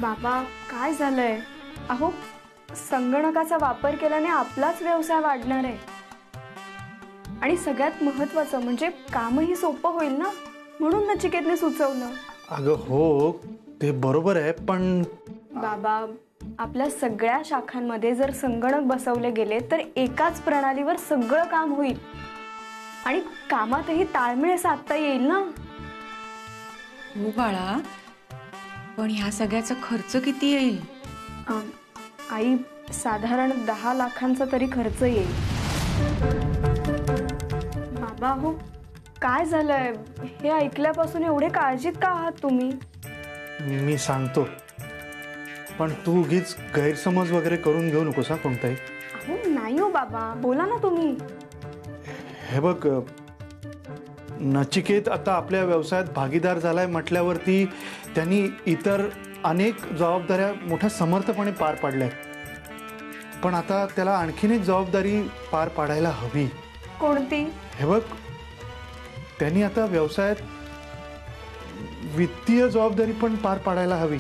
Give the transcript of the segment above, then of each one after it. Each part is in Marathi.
बाबा काय झालंय? अहो संगणकाचा वापर केल्याने आपलाच व्यवसाय वाढणार आहे आणि सगळ्यात महत्त्वाचं म्हणजे कामही सोपं होईल ना, म्हणून नचिकेतने सुचवलं. अगं हो ते बरोबर आहे, पण बाबा आपल्या सगळ्या शाखांमध्ये जर संगणक बसवले गेले तर एकाच प्रणालीवर सगळं काम होईल आणि कामातही ताळमेळ साधता येईल ना. हो बाळा, पण ह्या सगळ्याचा खर्च किती येईल? आई साधारण 10 लाखांचा तरी खर्च येईल. बाबा हो काय झालंय? हे ऐकल्यापासून एवढे काळजीत का आहात तुम्ही? मी सांगतो, पण तू उगीच गैरसमज वगैरे करून घेऊ नकोस हा कोणताही. अहो नाही हो बाबा, बोला ना तुम्ही. हे बघ, नचिकेत आता आपल्या व्यवसायात भागीदार झालाय म्हटल्यावरती त्यांनी इतर अनेक जबाबदाऱ्या मोठ्या समर्थपणे पार पाडल्या, पण आता त्याला आणखीन एक जबाबदारी पार पाडायला हवी. कोणती? हे बघ, त्यांनी आता व्यवसायात वित्तीय जबाबदारी पण पार पाडायला हवी.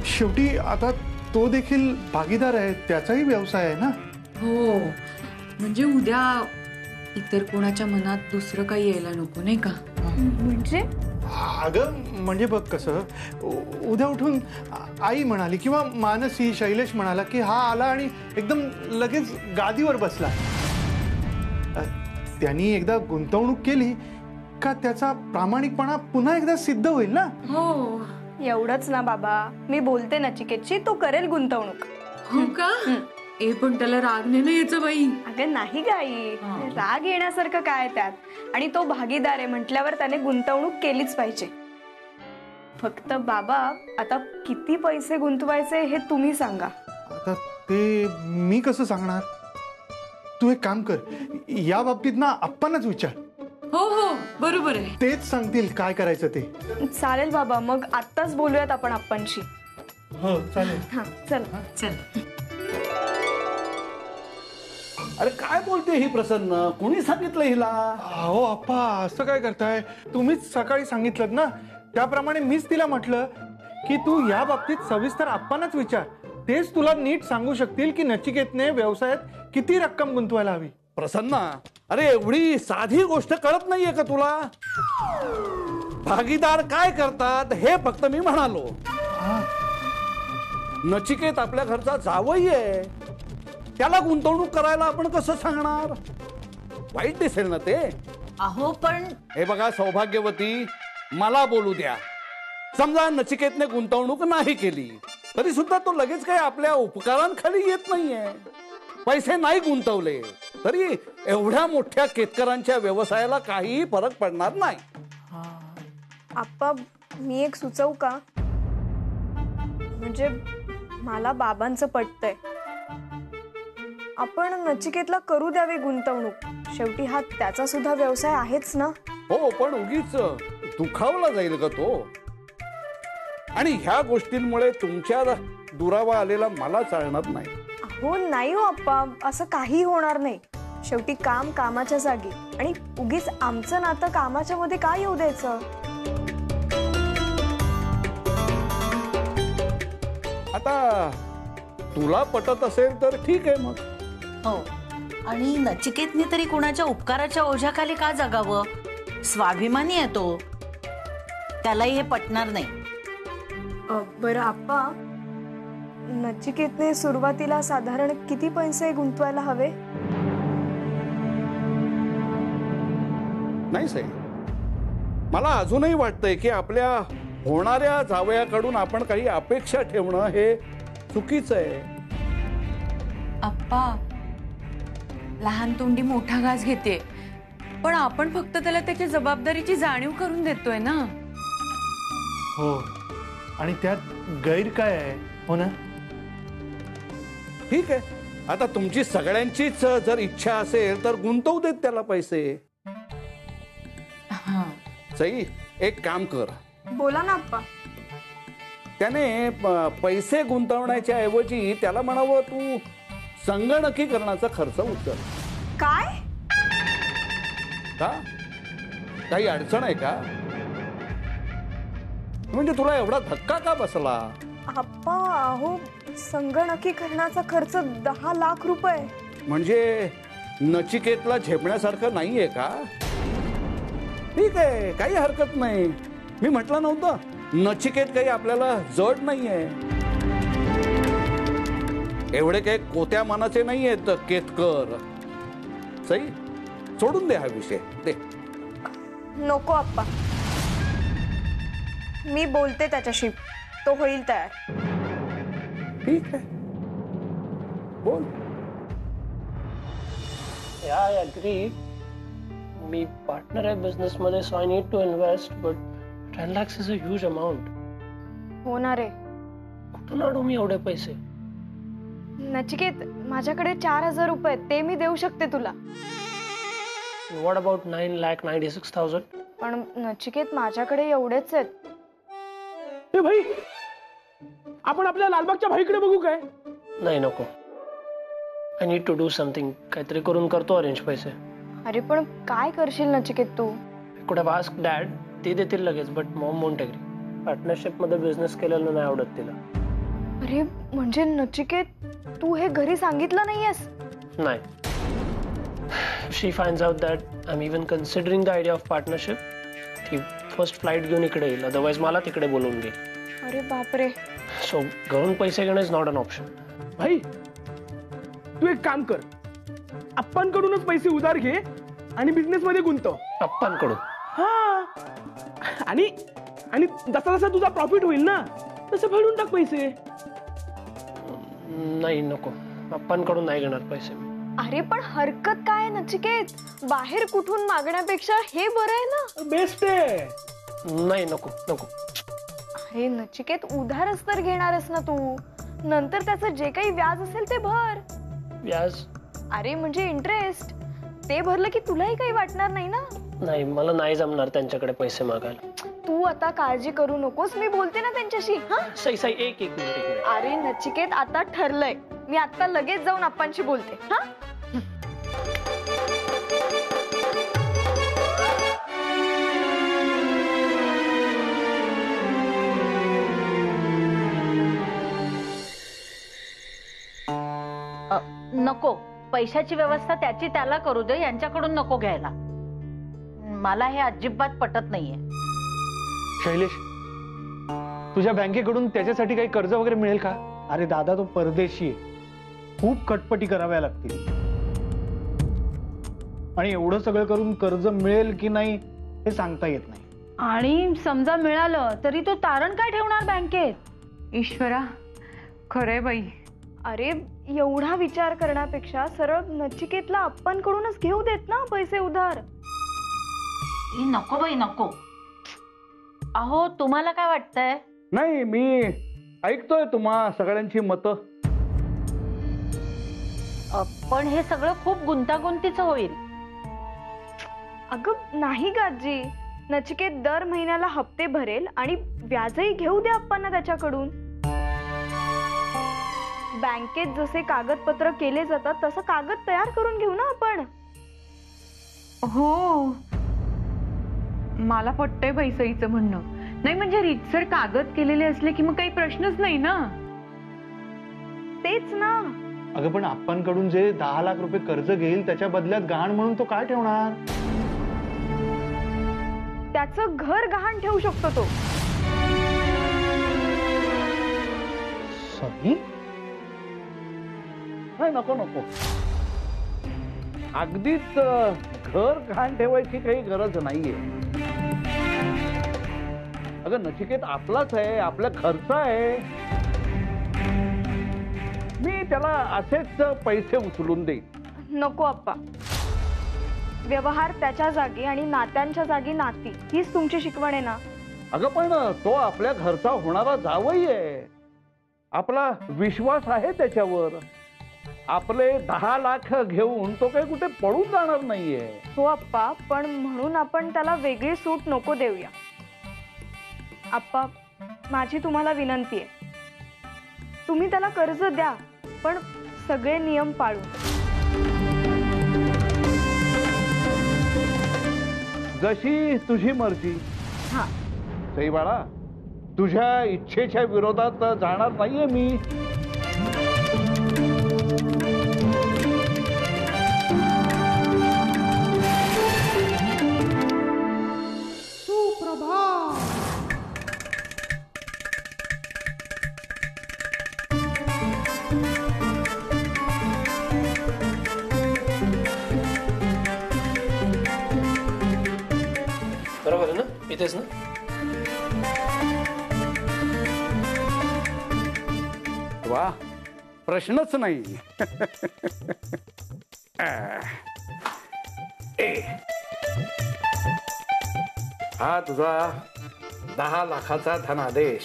शेवटी आता तो देखील भागीदार आहे, त्याचाही व्यवसाय आहे ना. हो, म्हणजे उद्या इतर कोणाच्या मनात दुसरं काही यायला नको, नाही का? म्हणजे? अगं म्हणजे बघ कसं, उद्या उठून आई म्हणाली किंवा मानसी शैलेश म्हणाला की हा आला आणि एकदम लगेच गादीवर बसला. त्यांनी एकदा गुंतवणूक केली का त्याचा प्रामाणिकपणा पुन्हा एकदा सिद्ध होईल ना. हो एवढंच ना बाबा, मी बोलते नचिकेतशी, तो करेल गुंतवणूक. हो का? ए पण त्याला राग नाही ना यायचं बाई. अगं नाही गाई, राग येण्यासारखं काय त्यात? आणि तो भागीदार आहे म्हटल्यावर त्याने गुंतवणूक केलीच पाहिजे. फक्त बाबा आता किती पैसे गुंतवायचे हे तुम्ही सांगा. आता ते मी कसं सांगणार? तू एक काम कर, या बाबतीत ना आप्पांनाच विचार. हो हो बरोबर आहे, तेच सांगतील काय करायचं ते. चालेल बाबा, मग आत्ताच बोलूयात आपण आप्पांशी. हो चालेल. हा चल चल. अरे काय बोलते ही प्रसन्न? कोणी सांगितलं हिला? अहो आप्पा असं काय करताय? तुम्हीच सकाळी सांगितलं ना, त्याप्रमाणे मीच तिला म्हटलं की तू या बाबतीत सविस्तर आप्पांनाच विचार. तेच तुला नीट सांगू शकतील की नचिकेतने व्यवसायात किती रक्कम गुंतवायला हवी. प्रसन्ना, अरे एवढी साधी गोष्ट कळत नाहीये का तुला? भागीदार काय करतात हे फक्त मी म्हणालो. नचिकेत आपल्या घरचा जावई आहे, त्याला गुंतवणूक करायला आपण कसं सांगणार? वाईट दिसेल ना ते. अहो पण हे बघा सौभाग्यवती, मला बोलू द्या. समजा नचिकेतने गुंतवणूक नाही केली तरी सुद्धा तो लगेच काही आपल्या उपकारांखाली येत नाहीये. पैसे नाही गुंतवले तरी एवढ्या मोठ्या केतकरांच्या व्यवसायाला काही फरक पडणार नाही. आप्पा मी एक सुचवू का? म्हणजे मला बाबांचं पटतंय, आपण नचिकेतला करू द्यावी गुंतवणूक. शेवटी हा त्याचा सुद्धा व्यवसाय आहेच ना. हो, पण उगीच दुखावला जाईल का तो? आणि ह्या गोष्टींमुळे तुमच्या दुरावा आलेला मला चालणार नाही. हो नाही हो आप्पा, असं काही होणार नाही. शेवटी काम कामाच्या जागी, आणि उगीच आमचं नातं कामाच्या मध्ये काय येऊ द्यायचं? आता तुला पटत असेल तर ठीक आहे मग. हो, आणि नचिकेतने तरी कुणाच्या उपकाराच्या ओझ्याखाली का जगावं? स्वाभिमानी आहे तो, त्यालाही हे पटणार नाही. बरं आप्पा, नचिकेतने सुरुवातीला साधारण किती पैसे गुंतवायला हवे? नाही साई, मला अजूनही वाटतंय की आपल्या होणाऱ्या जावयाकडून आपण काही अपेक्षा ठेवणं हे चुकीचं आहे. आप्पा, लहान तोंडी मोठा घास घेते, पण आपण फक्त त्याला त्याच्या जबाबदारीची जाणीव करून देतोय ना. हो, आणि त्यात गैर काय आहे? हो ना. ठीक आहे, आता तुमची सगळ्यांचीच जर इच्छा असेल तर गुंतवू देत त्याला पैसे. सई, एक काम कर. बोला ना आप्पा. त्याने पैसे गुंतवण्याच्या ऐवजी त्याला म्हणावं तू संगणकीकरणाचा खर्च उचल. काय? का काही अडचण आहे का? म्हणजे तुला एवढा धक्का का बसला? आप्पा अहो संगणकीकरणाचा खर्च 10 लाख रुपये. म्हणजे नचिकेतला झेपण्यासारखं नाहीये का? ठीक आहे, काही हरकत नाही. मी म्हटलं नव्हतं नचिकेत काही आपल्याला जड नाहीये. एवढे काही कोत्या मनाचे नाहीयेत केतकर. सई, सोडून दे हा विषय. दे. नको आप्पा, मी बोलते त्याच्याशी, तो होईल तयार. ठीक आहे, बोल. Yeah, I agree. मी पार्टनर आहे बिझनेस मध्ये, so I need to invest, but 10 lakhs is a huge amount. होणार आहे. कुठून आणू मी एवढे पैसे? नचिकेत, माझ्याकडे 4,000 रुपये, ते मी देऊ शकते तुला. What about 9,96,000? पण नचिकेत, माझ्याकडे एवढेच आहेत. ए भाई, आपण आपल्या लालबागच्या भाईकडे बघू काय? नाही, नको. I need to do something. काहीतरी करून करतो अरेंज पैसे. अरे पण काय करशील नचिकेत तू? कुठे आस्क डॅड, ते देतील लगेच, but mom won't agree. Partnership मध्ये बिझनेस केलेलं नाही आवडत तिला. अरे म्हणजे नचिकेत, तू हे घरी सांगितलं नाहीयेस? नाही. She finds out that I am even considering the idea of partnership, ती फर्स्ट फ्लाईट घेऊन इकडे येईल, अदरवाइज मला तिकडे बोलवून घे. अरे बापरे. सो घरून पैसे घेणं इज नॉट अन ऑप्शन. भाई, तू एक काम कर, अप्पांकडूनच पैसे उधार घे आणि बिझनेस मध्ये गुंतव. पप्पांकडून? हा, आणि आणि जसा जसा तुझा प्रॉफिट होईल ना, तसं फेडून टाक पैसे. नाही, नको. पप्पांकडून नाही घेणार पैसे. अरे पण हरकत काय आहे नचिकेत? बाहेर कुठून मागण्यापेक्षा हे बरं आहे ना. बेस्ट आहे. नाही, नको नको. अरे नचिकेत, उधारच तर घेणारच ना तू, नंतर त्याचं जे काही व्याज असेल ते भर. व्याज? अरे म्हणजे इंटरेस्ट, ते भरलं की तुलाही काही वाटणार नाही ना. नाही, मला नाही जमणार त्यांच्याकडे पैसे मागायला. तू आता काळजी करू नकोस, मी बोलते ना त्यांच्याशी. हा सई सई, एक मिनिट. अरे नचिकेत, आता ठरलंय, मी आता लगेच जाऊन आप्पांशी बोलते. हा नको, पैशाची व्यवस्था त्याची त्याला करू दे, यांच्याकडून नको घ्यायला. मला हे अजिबात पटत नाहीये. शैलेश, तुझ्या बँकेकडून त्याच्यासाठी काही कर्ज वगैरे मिळेल का? अरे दादा, तो परदेशी आहे, खूप कटपटी कराव्या लागतील, आणि एवढं सगळं करून कर्ज मिळेल की नाही हे सांगता येत नाही. आणि समजा मिळालं तरी तो तारण काय ठेवणार बँकेत? ईश्वरा, खरंय बाई. अरे एवढा विचार करण्यापेक्षा सरळ नचिकेतला आप्पांकडूनच घेऊ देत ना पैसे उधार. नको बाई, नको. अहो, तुम्हाला काय वाटतंय? नाही, मी ऐकतोय तुम्हा सगळ्यांची मतं. पण हे सगळं खूप गुंतागुंतीचं होईल. अगं नाही गाजी, नचिकेत दर महिन्याला हप्ते भरेल आणि व्याजही घेऊ दे आप्पांना त्याच्याकडून. बँकेत जसे कागदपत्र केले जातात तसं कागद तयार करून घेऊ ना आपण. हो, मला पटतंय बाई सईचं म्हणणं. नाही म्हणजे रीतसर कागद केलेले असले की मग काही प्रश्नच नाही ना. तेच ना. अगं पण आप्पांकडून जे 10 लाख रुपये कर्ज घेईल त्याच्या बदल्यात गहाण म्हणून तो काय ठेवणार? त्याचं घर गहाण ठेवू शकतो तो. सही? नाही, नको नको. अगदीच घर घाण ठेवायची काही गरज नाहीये. अगं नचिकेत आपलाच आहे, आपल्या घरचा आहे. मी त्याला असेच पैसे उचलून देईन. नको आप्पा, व्यवहार त्याच्या जागी आणि नात्यांच्या जागी नाती, हीच तुमची शिकवण आहे ना. अगं पण तो आपल्या घरचा होणारा जावई आहे, आपला विश्वास आहे त्याच्यावर. आपले 10 लाख घेऊन तो काही कुठे पळून जाणार नाहीये. हो आप्पा, पण म्हणून आपण त्याला वेगळी सूट नको देऊया. आप्पा, माझी तुम्हाला विनंती आहे, तुम्ही त्याला कर्ज द्या, पण सगळे नियम पाळून. जशी तुझी मर्जी. हा. सई बाळा, तुझ्या इच्छेच्या विरोधात जाणार नाहीये मी. बरोबर आहे ना, इथेच ना. वा, प्रश्नच नाही. हा तुझा 10 लाखाचा धनादेश.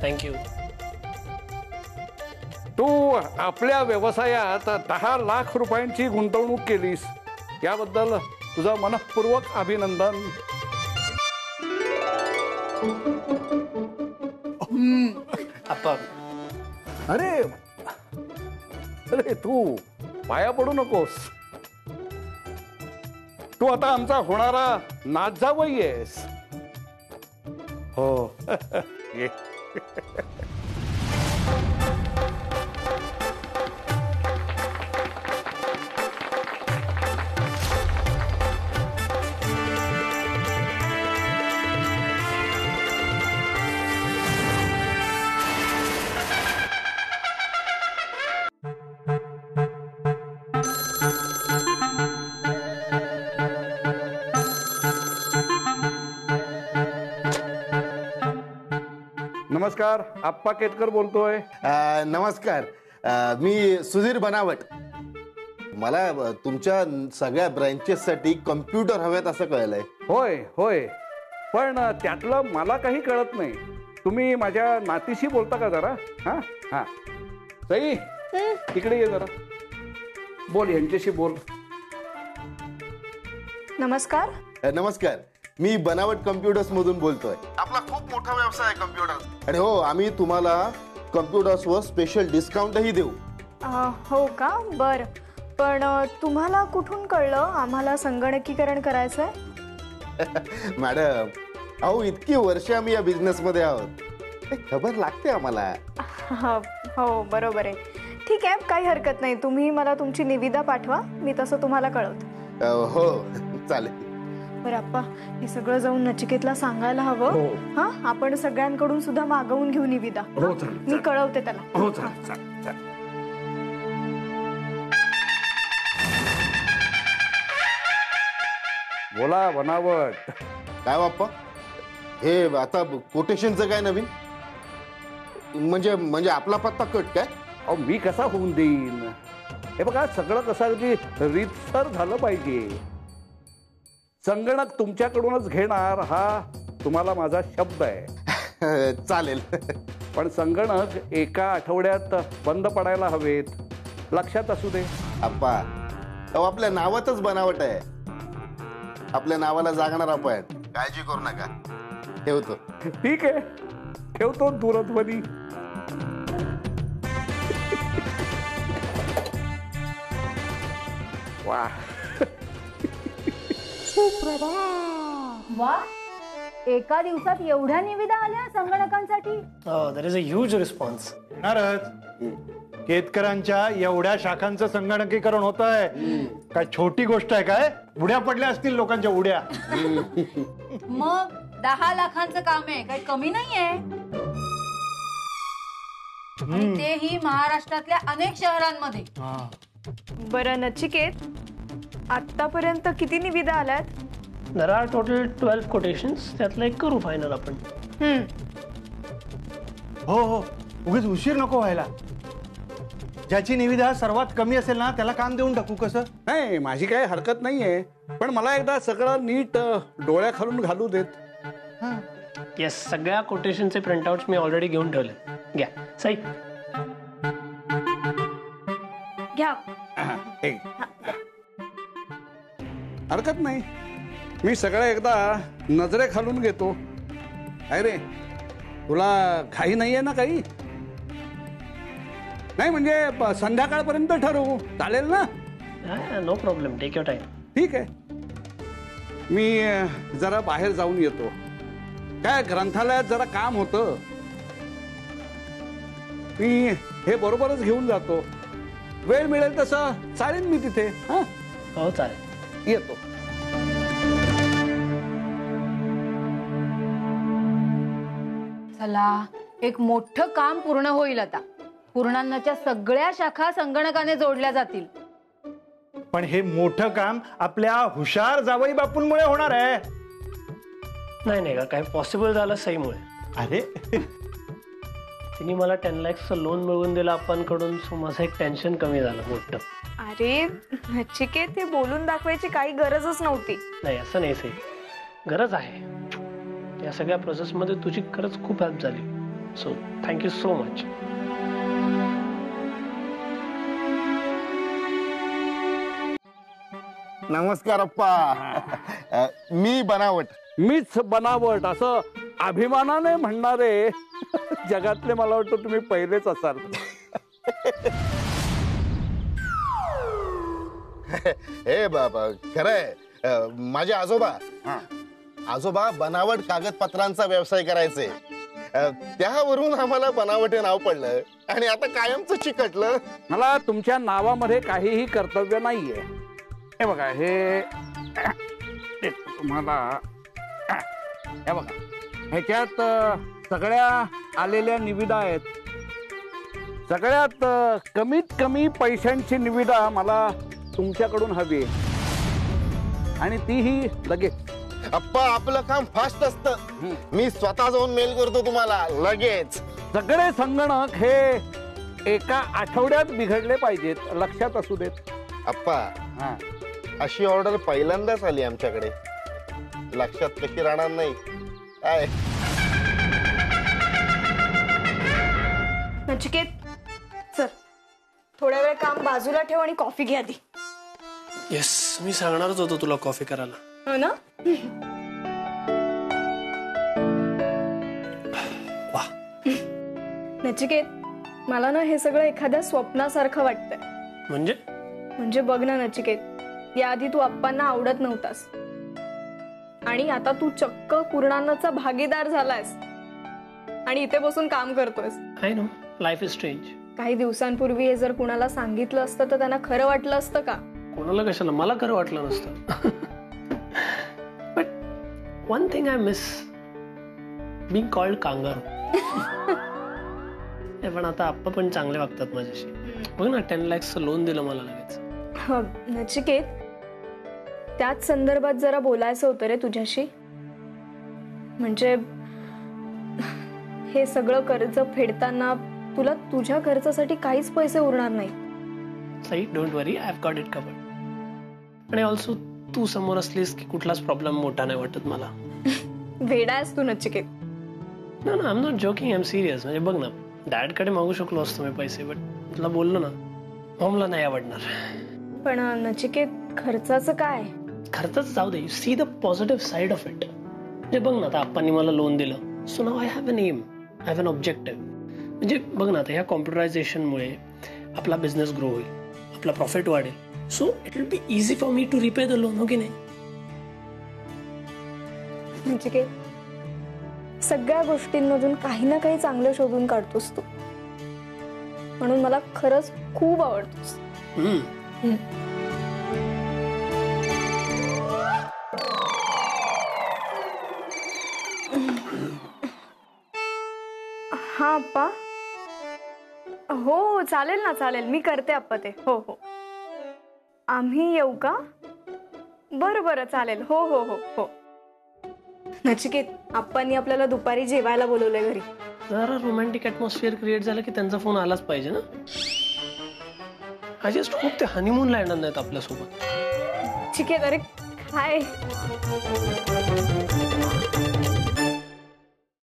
थँक्यू. तू आपल्या व्यवसायात 10 लाख रुपयांची गुंतवणूक केलीस याबद्दल तुझं मनःपूर्वक अभिनंदन. आप्पा, अरे अरे तू पाया पडू नकोस. तू आता आमचा होणारा नातजावई आहेस. हो. ये. नमस्कार, आप्पा केतकर बोलतोय. नमस्कार. मी सुधीर बनावट. मला तुमच्या सगळ्या ब्रँचेससाठी कम्प्युटर हवेत असं कळलंय. होय होय, पण त्यातलं मला काही कळत नाही. तुम्ही माझ्या नातीशी बोलता का जरा? हा हा, सई इकडे ये जरा, बोल यांच्याशी बोल. नमस्कार. नमस्कार, मी बनावट कम्प्युटर्स मधून बोलतोय. आपला खूप मोठा व्यवसाय आहे कम्प्युटर. आणि हो, आम्ही तुम्हाला कम्प्युटर्सवर स्पेशल डिस्काउंटही देऊ. हो का? बर. पण तुम्हाला कुठून कळलं आम्हाला संगणकीकरण करायचंय? मॅडम, अहो इतकी वर्ष आम्ही या बिझनेस मध्ये आहोत, खबर लागते आम्हाला. हो बरोबर आहे. ठीक आहे, काही हरकत नाही. तुम्ही मला तुमची निविदा पाठवा, मी तसं तुम्हाला कळवते. हो चालेल. बरं आप्पा, हे सगळं जाऊन नचिकेतला सांगायला हवं. हा, आपण सगळ्यांकडून सुद्धा मागवून घेऊ निविदा. मी कळवते त्याला. हो चालेल. बोला बनावट. काय बाप्पा, हे आता कोटेशनचं काय नवीन? म्हणजे आपला पत्ता कट काय? अहो मी कसा होऊन देईन? हे बघा, सगळं कसं अगदी रीतसर झालं पाहिजे. संगणक तुमच्याकडूनच घेणार हा तुम्हाला माझा शब्द आहे. चालेल. पण संगणक एका आठवड्यात बंद पडायला हवेत, लक्षात असू दे. आप्पा, अहो आपल्या नावातच बनावट आहे. आपल्या नावाला जागणार आपण, काळजी करू नका. ठेवतो. ठीक आहे, ठेवतो दूरध्वनी. वा, वा, एका दिवसात एवढ्या निविदा आल्या संगणकांसाठी? That is a huge response. केतकरांच्या एवढ्या शाखांचं संगणकीकरण होत आहे, काय छोटी गोष्ट आहे काय? उड्या पडल्या असतील लोकांच्या उड्या. मग 10 लाखांचं काम आहे, काही कमी नाहीये. आणि तेही महाराष्ट्रातल्या अनेक शहरांमध्ये. बरं नचिकेत, आतापर्यंत किती निविदा आल्यात? There are total 12 quotations. त्यातलं एक करू फायनल आपण. हो हो, उगीच उशीर नको व्हायला. ज्याची निविदा सर्वात कमी असेल ना, त्याला काम देऊन टाकू. कसं? नाही, माझी काही हरकत नाहीये, पण मला एकदा सगळं नीट डोळ्याखालून घालू देत. येस, सगळ्या कोटेशनचे प्रिंटआउट्स मी ऑलरेडी घेऊन ठेवले. घ्या सई. घ्या. हरकत नाही, मी सगळं एकदा नजरेखालून घेतो. काय रे, तुला घाई नाहीये ना काही? नाही म्हणजे संध्याकाळपर्यंत ठरवू, चालेल ना? No problem, take your time. ठीक आहे. मी जरा बाहेर जाऊन येतो. काय ग्रंथालयात जरा काम होतं. मी हे बरोबरच घेऊन जातो. वेळ मिळेल तसं चालेल मी तिथे. हा हो चालेल. येतो. चला, एक मोठं काम पूर्ण होईल आता. पूर्णांनाच्या सगळ्या शाखा संगणकाने जोडल्या जातील. पण हे मोठं काम आपल्या हुशार जावई बापूंमुळे होणार आहे. नाही नाही का, काय पॉसिबल झालं सईमुळे. अरे तिने मला 10 लाखचं लोन मिळवून दिलं आपणकडून, सो माझं एक टेन्शन कमी झालं मोठं. अरे नचिकेत, हे बोलून दाखवायची काही गरजच नव्हती. नाही असं नाही सई, गरज आहे. या सगळ्या प्रोसेसमध्ये तुझी खरंच खूप हेल्प झाली. So thank you so much. नमस्कार अप्पा. मी बनावट. मीच बनावट असं अभिमानाने म्हणणारे जगातले मला वाटतं तुम्ही पहिलेच असाल. हे बाबा, खरंय. माझे आजोबा बनावट कागदपत्रांचा व्यवसाय करायचे. त्यावरून आम्हाला बनावट हे नाव पडलं आणि आता कायमच चिकटलं. मला तुमच्या नावामध्ये काहीही कर्तव्य नाहीये. हे बघा, हे तुम्हाला हे बघा, ह्याच्यात सगळ्या आलेल्या निविदा आहेत. सगळ्यात कमीत कमी पैशांची निविदा मला तुमच्याकडून हवी आणि तीही लगेच. अप्पा, आपलं काम फास्ट असतं. मी स्वतः जाऊन मेल करतो तुम्हाला लगेच. सगळे संगणक हे एका आठवड्यात बिघडले पाहिजेत, लक्षात असू देत. अप्पा, अशी ऑर्डर पहिल्यांदाच आली आमच्याकडे. लक्षात कशी राहणार नाही काय? नचिकेत, चल थोड्या वेळ काम बाजूला ठेव आणि कॉफी घ्या आधी. येस, मी सांगणारच होतो तुला कॉफी करायला. हो ना? वाह. नचिकेत, मला ना हे सगळं एखाद्या स्वप्नासारखं वाटतंय. म्हणजे बघ ना नचिकेत, याआधी तू अप्पांना आवडत नव्हतास आणि आता तू चक्क पूर्णांनाचा भागीदार झालायस आणि इथे बसून काम करतोयस. I know, life is strange. काही दिवसांपूर्वी हे जर कुणाला सांगितलं असतं तर त्यांना खरं वाटलं असतं का? कोणाला कशाला, मला खरं वाटलं नसतं. But one thing I miss, being called kangaroo. पण आता आप्पा पण चांगले वागतात माझ्याशी. बघ ना, 10 लाखचं लोन दिलं मला लगेच. नचिकेत, त्याच संदर्भात जरा बोलायचं होतं रे तुझ्याशी. म्हणजे हे सगळं कर्ज फेडताना तुला तुझ्या खर्चासाठी काहीच पैसे उरणार नाही. Sai, don't worry, I have got it covered. आणि ऑल्सो तू समोर असलीस की कुठलाच प्रॉब्लेम मोठा नाही वाटत मला. वेडा आहेस तू नचिकेत. ना I am not joking, I am serious. म्हणजे बघ ना, डॅडकडे मागू शकलो असतो मी पैसे, बट तुला बोललो ना, मॉमला नाही आवडणार. पण नचिकेत, खर्चाचं काय? खर्चच जाऊ दे, you see the positive side of it. म्हणजे बघ ना, आता आप्पांनी मला लोन दिलं, so now I have an aim, I have an objective. म्हणजे बघ ना, आता ह्या कॉम्प्युटरायझेशनमुळे आपला बिझनेस ग्रो होईल, आपला प्रॉफिट वाढेल. So it will be easy for me to repay the loan. हो की नाही? नचिकेत, सगळ्या गोष्टींमधून काही ना काही चांगलं शोधून काढतोस तू, म्हणून मला खरंच खूप आवडतोस. हा अप्पा, हो चालेल ना, चालेल, मी करते अप्पा ते. हो हो, आम्ही येऊ का? बरं बरं, चालेल. हो हो हो हो. नचिकेत, अप्पांनी आपल्याला दुपारी जेवायला बोलवलंय घरी. जरा रोमॅन्टिक ऍटमॉस्फिअर क्रिएट झालं की त्यांचा फोन आलाच पाहिजे ना. आय जस्ट होप ते हनीमूनला येणार नाहीत आपल्यासोबत. नचिकेत, अरे काय